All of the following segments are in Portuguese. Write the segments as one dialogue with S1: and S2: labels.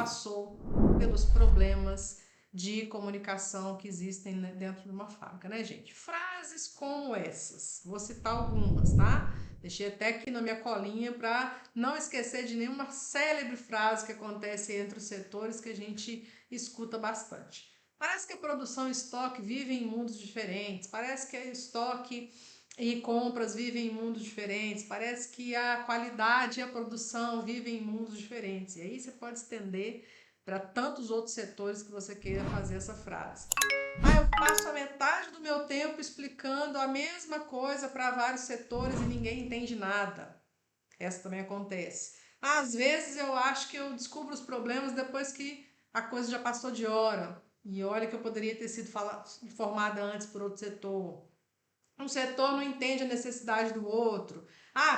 S1: passou pelos problemas de comunicação que existem dentro de uma fábrica, né, gente? Frases como essas, vou citar algumas, tá? Deixei até aqui na minha colinha para não esquecer de nenhuma célebre frase que acontece entre os setores que a gente escuta bastante. Parece que a produção e estoque vivem em mundos diferentes, parece que a estoque e compras vivem em mundos diferentes, parece que a qualidade e a produção vivem em mundos diferentes. E aí você pode estender para tantos outros setores que você queira fazer essa frase. Eu passo a metade do meu tempo explicando a mesma coisa para vários setores e ninguém entende nada. Essa também acontece. Às vezes eu acho que eu descubro os problemas depois que a coisa já passou de hora. E olha que eu poderia ter sido formada antes por outro setor. Um setor não entende a necessidade do outro.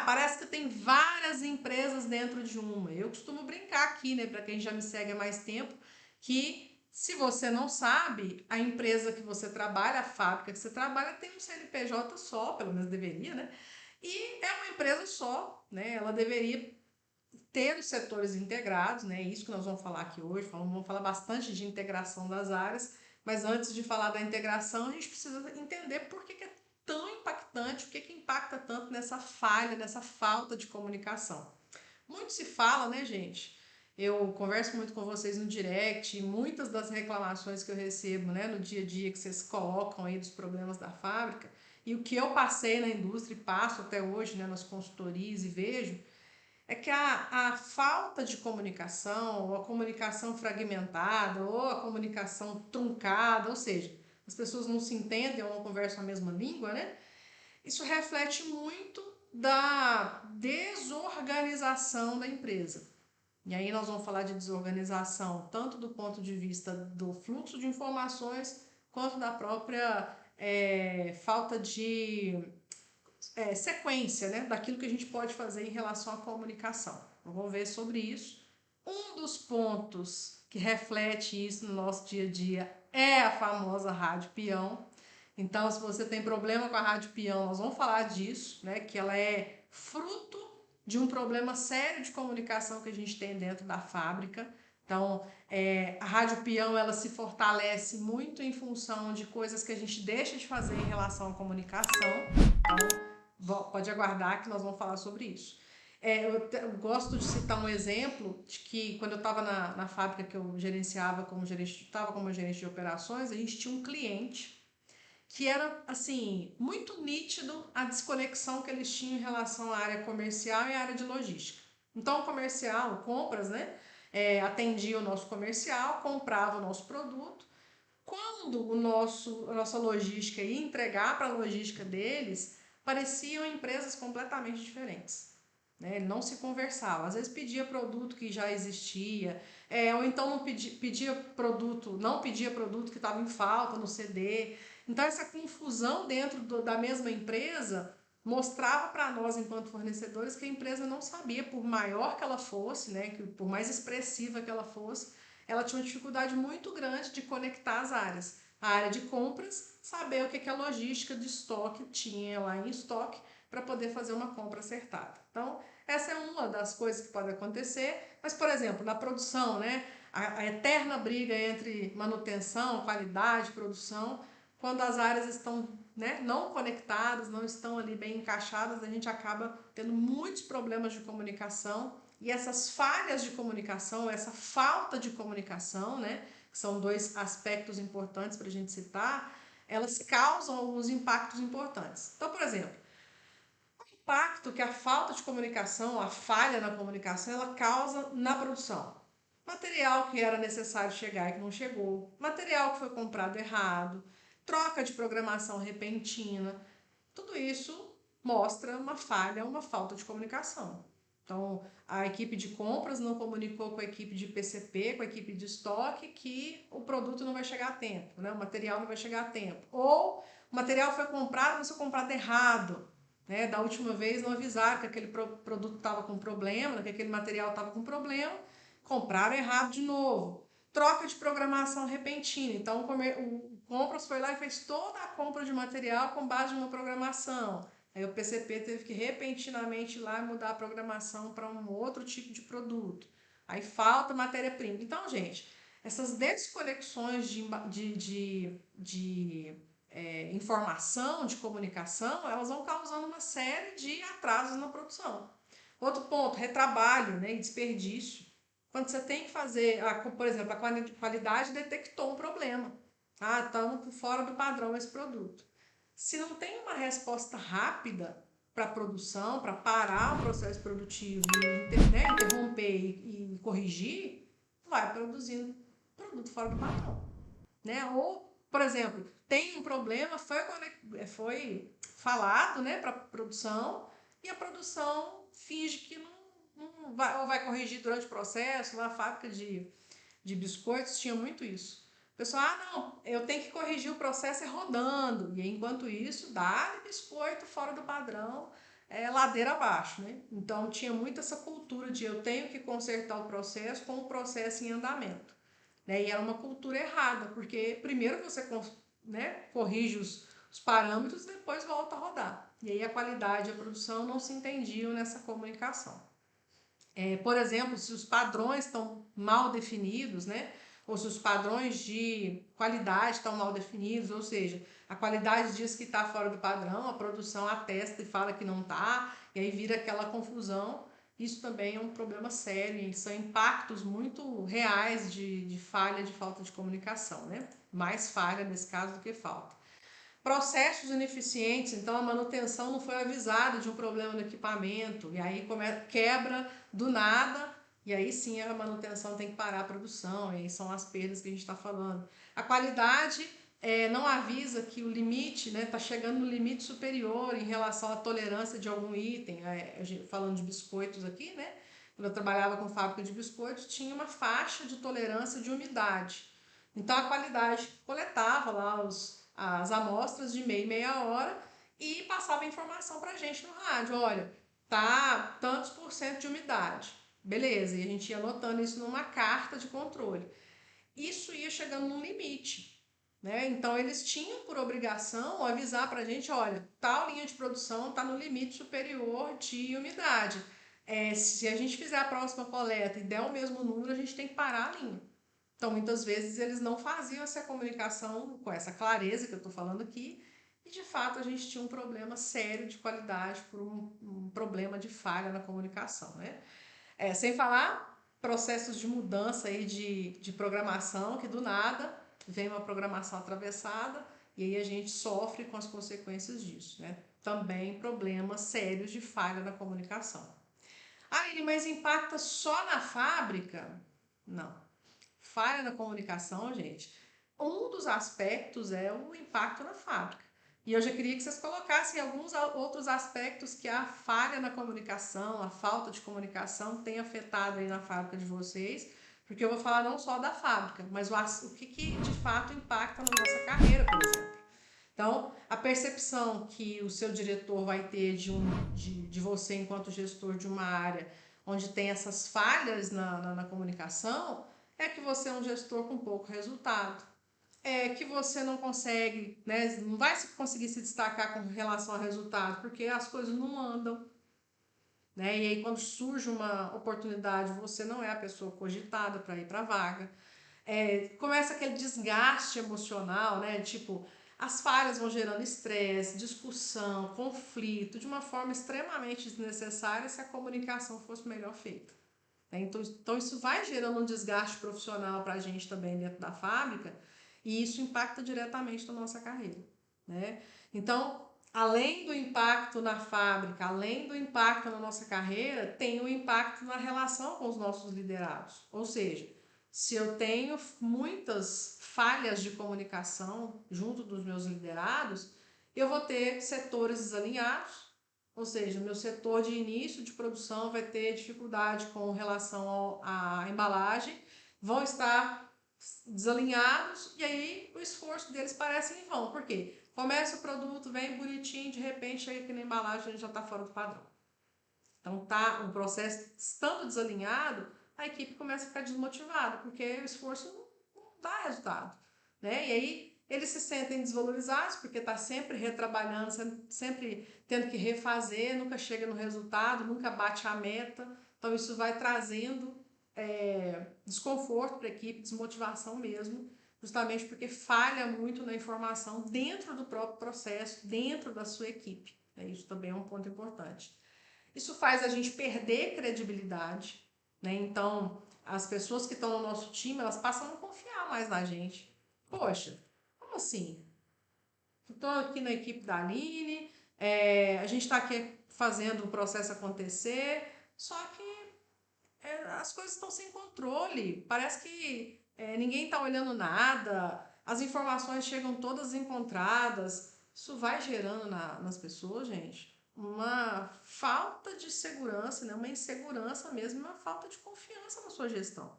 S1: Parece que tem várias empresas dentro de uma. Eu costumo brincar aqui, né, para quem já me segue há mais tempo, que se você não sabe, a empresa que você trabalha, a fábrica que você trabalha, tem um CNPJ só, pelo menos deveria, né? E é uma empresa só, né? Ela deveria ter os setores integrados, né? Isso que nós vamos falar aqui hoje. Vamos falar bastante de integração das áreas, mas antes de falar da integração, a gente precisa entender por que é tão impactante, o que impacta tanto nessa falha, nessa falta de comunicação. Muito se fala, né, gente? Eu converso muito com vocês no direct, e muitas das reclamações que eu recebo, né, no dia a dia que vocês colocam aí dos problemas da fábrica, e o que eu passei na indústria e passo até hoje, né, nas consultorias e vejo, é que a falta de comunicação, ou a comunicação fragmentada, ou a comunicação truncada, ou seja, as pessoas não se entendem ou não conversam a mesma língua, né? Isso reflete muito da desorganização da empresa. E aí nós vamos falar de desorganização tanto do ponto de vista do fluxo de informações, quanto da própria falta de sequência, né, daquilo que a gente pode fazer em relação à comunicação. Vamos ver sobre isso. Um dos pontos que reflete isso no nosso dia a dia é a famosa rádio peão. Então, se você tem problema com a rádio peão, nós vamos falar disso, né, que ela é fruto de um problema sério de comunicação que a gente tem dentro da fábrica. Então, a rádio peão ela se fortalece muito em função de coisas que a gente deixa de fazer em relação à comunicação. Então, pode aguardar que nós vamos falar sobre isso. Eu gosto de citar um exemplo de que quando eu estava na fábrica que eu gerenciava estava como gerente de operações, a gente tinha um cliente que era, assim, muito nítido a desconexão que eles tinham em relação à área comercial e à área de logística. Então, o comercial, compras, né, atendia o nosso comercial, comprava o nosso produto. Quando a nossa logística ia entregar para a logística deles, pareciam empresas completamente diferentes. Né? Não se conversava. Às vezes pedia produto que já existia, ou então não não pedia produto que estava em falta no CD. Então essa confusão dentro da mesma empresa mostrava para nós, enquanto fornecedores, que a empresa não sabia, por maior que ela fosse, né, que por mais expressiva que ela fosse, ela tinha uma dificuldade muito grande de conectar as áreas. A área de compras, saber o que a logística de estoque tinha lá em estoque para poder fazer uma compra acertada. Então, essa é uma das coisas que pode acontecer. Mas, por exemplo, na produção, né, a eterna briga entre manutenção, qualidade, produção, quando as áreas estão, né, não conectadas, não estão ali bem encaixadas, a gente acaba tendo muitos problemas de comunicação. E essas falhas de comunicação, essa falta de comunicação, né, que são dois aspectos importantes para a gente citar, elas causam alguns impactos importantes. Então, por exemplo, o impacto que a falta de comunicação, a falha na comunicação, ela causa na produção. Material que era necessário chegar e que não chegou, material que foi comprado errado, troca de programação repentina, tudo isso mostra uma falha, uma falta de comunicação. Então, a equipe de compras não comunicou com a equipe de PCP, com a equipe de estoque, que o produto não vai chegar a tempo, né? O material não vai chegar a tempo. Ou o material foi comprado, mas foi comprado errado. Né? Da última vez não avisaram que aquele produto estava com problema, que aquele material estava com problema, compraram errado de novo. Troca de programação repentina. Então, o compras foi lá e fez toda a compra de material com base em uma programação. Aí o PCP teve que repentinamente ir lá mudar a programação para um outro tipo de produto. aí falta matéria-prima. Então, gente, essas desconexões de informação, de comunicação, elas vão causando uma série de atrasos na produção. Outro ponto, retrabalho, né, e desperdício. Quando você tem que fazer, por exemplo, a qualidade detectou um problema. Ah, estamos fora do padrão esse produto. Se não tem uma resposta rápida para a produção, para parar o processo produtivo e interromper e corrigir, vai produzindo produto fora do padrão. Né? Ou, por exemplo, tem um problema, foi falado, né, para a produção, e a produção finge que não vai, ou vai corrigir durante o processo. Lá a fábrica de biscoitos tinha muito isso. O pessoal, não, eu tenho que corrigir o processo rodando. E enquanto isso, dá biscoito fora do padrão, ladeira abaixo, né? Então tinha muito essa cultura de eu tenho que consertar o processo com o processo em andamento. Né? E era uma cultura errada, porque primeiro você, né, corrige os parâmetros e depois volta a rodar. E aí a qualidade e a produção não se entendiam nessa comunicação. Por exemplo, se os padrões estão mal definidos, né? Ou se os padrões de qualidade estão mal definidos, ou seja, a qualidade diz que está fora do padrão, a produção atesta e fala que não está, e aí vira aquela confusão. Isso também é um problema sério, e são impactos muito reais de falha, de falta de comunicação, né? Mais falha nesse caso do que falta. Processos ineficientes, então a manutenção não foi avisada de um problema no equipamento, e aí quebra do nada, e aí sim a manutenção tem que parar a produção, e aí são as perdas que a gente está falando. A qualidade não avisa que o limite está chegando no limite superior em relação à tolerância de algum item, falando de biscoitos aqui, né? Quando eu trabalhava com fábrica de biscoitos, tinha uma faixa de tolerância de umidade. Então a qualidade coletava lá as amostras de meia hora e passava informação para a gente no rádio. Olha, tá tantos por cento de umidade. Beleza, e a gente ia anotando isso numa carta de controle. Isso ia chegando num limite. Né? Então eles tinham por obrigação avisar para a gente, olha, tal linha de produção está no limite superior de umidade. Se a gente fizer a próxima coleta e der o mesmo número, a gente tem que parar a linha. Então, muitas vezes, eles não faziam essa comunicação com essa clareza que eu estou falando aqui, e de fato a gente tinha um problema sério de qualidade por um problema de falha na comunicação. Né? Sem falar processos de mudança aí de programação, que do nada vem uma programação atravessada e aí a gente sofre com as consequências disso. Né? Também problemas sérios de falha na comunicação. Mas impacta só na fábrica? Não. Falha na comunicação, gente, um dos aspectos é o impacto na fábrica. E eu já queria que vocês colocassem alguns outros aspectos que a falha na comunicação, a falta de comunicação tem afetado aí na fábrica de vocês, porque eu vou falar não só da fábrica, mas o que de fato impacta na nossa carreira, por exemplo. Então, a percepção que o seu diretor vai ter de você enquanto gestor de uma área onde tem essas falhas na comunicação é que você é um gestor com pouco resultado. É que você não consegue, né, não vai conseguir se destacar com relação ao resultado, porque as coisas não andam. Né? E aí, quando surge uma oportunidade, você não é a pessoa cogitada para ir para a vaga. Começa aquele desgaste emocional, né? Tipo, as falhas vão gerando estresse, discussão, conflito, de uma forma extremamente desnecessária se a comunicação fosse melhor feita. Então isso vai gerando um desgaste profissional para a gente também dentro da fábrica e isso impacta diretamente na nossa carreira. Né? Então, além do impacto na fábrica, além do impacto na nossa carreira, tem o impacto na relação com os nossos liderados. Ou seja, se eu tenho muitas falhas de comunicação junto dos meus liderados, eu vou ter setores desalinhados, ou seja, meu setor de início de produção vai ter dificuldade com relação à embalagem, vão estar desalinhados e aí o esforço deles parece em vão. Por quê? Começa o produto, vem bonitinho, de repente chega aqui na embalagem, a gente já está fora do padrão. Então tá, o processo estando desalinhado, a equipe começa a ficar desmotivada, porque o esforço não dá resultado. Né? E aí eles se sentem desvalorizados, porque está sempre retrabalhando, sempre tendo que refazer, nunca chega no resultado, nunca bate a meta. Então isso vai trazendo desconforto para a equipe, desmotivação mesmo, justamente porque falha muito na informação dentro do próprio processo, dentro da sua equipe. Isso também é um ponto importante. Isso faz a gente perder credibilidade, né? Então, as pessoas que estão no nosso time, elas passam a não confiar mais na gente. Poxa, como assim? Estou aqui na equipe da Aline, a gente está aqui fazendo o processo acontecer, só que as coisas estão sem controle. Parece que ninguém está olhando nada, as informações chegam todas encontradas. Isso vai gerando nas pessoas, gente, uma falta de segurança, né? Uma insegurança mesmo, uma falta de confiança na sua gestão.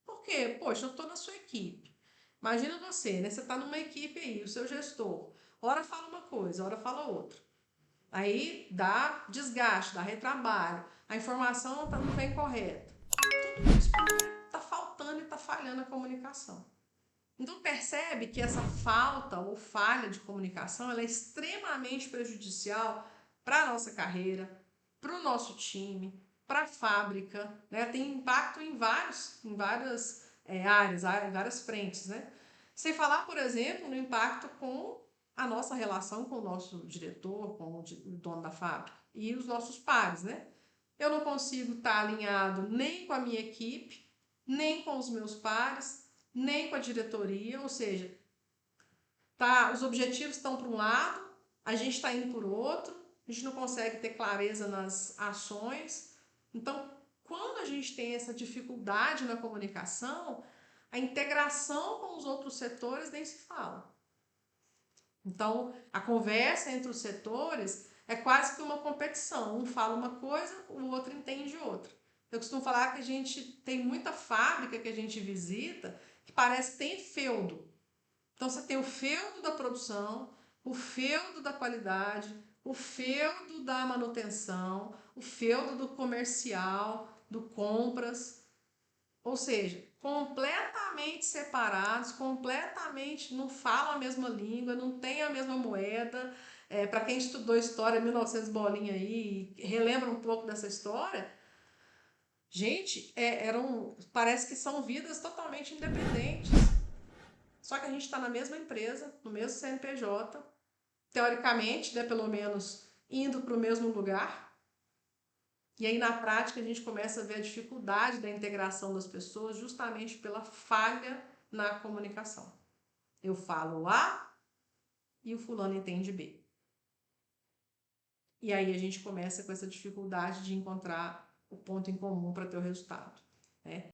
S1: Por quê? Poxa, eu estou na sua equipe. Imagina você, né? Você está numa equipe aí, o seu gestor. Ora fala uma coisa, ora fala outra. Aí dá desgaste, dá retrabalho, a informação não vem correta. Tudo isso porque está faltando e está falhando a comunicação. Então percebe que essa falta ou falha de comunicação ela é extremamente prejudicial para a nossa carreira, para o nosso time, para a fábrica, né? Tem impacto em várias áreas, em várias frentes, né? Sem falar, por exemplo, no impacto com a nossa relação com o nosso diretor, com o dono da fábrica e os nossos pares, né? Eu não consigo estar alinhado nem com a minha equipe, nem com os meus pares, nem com a diretoria, ou seja, os objetivos estão para um lado, a gente está indo por outro, a gente não consegue ter clareza nas ações. Então, quando a gente tem essa dificuldade na comunicação, a integração com os outros setores nem se fala. Então, a conversa entre os setores é quase que uma competição. Um fala uma coisa, o outro entende outra. Eu costumo falar que a gente tem muita fábrica que a gente visita que parece que tem feudo. Então, você tem o feudo da produção, o feudo da qualidade, o feudo da manutenção, o feudo do comercial, do compras. Ou seja, completamente separados, completamente não falam a mesma língua, não tem a mesma moeda. Para quem estudou história 1900 bolinha aí e relembra um pouco dessa história, gente, parece que são vidas totalmente independentes. Só que a gente está na mesma empresa, no mesmo CNPJ, teoricamente, né, pelo menos indo para o mesmo lugar. E aí, na prática, a gente começa a ver a dificuldade da integração das pessoas justamente pela falha na comunicação. Eu falo A e o fulano entende B. E aí a gente começa com essa dificuldade de encontrar o ponto em comum para ter o resultado, né?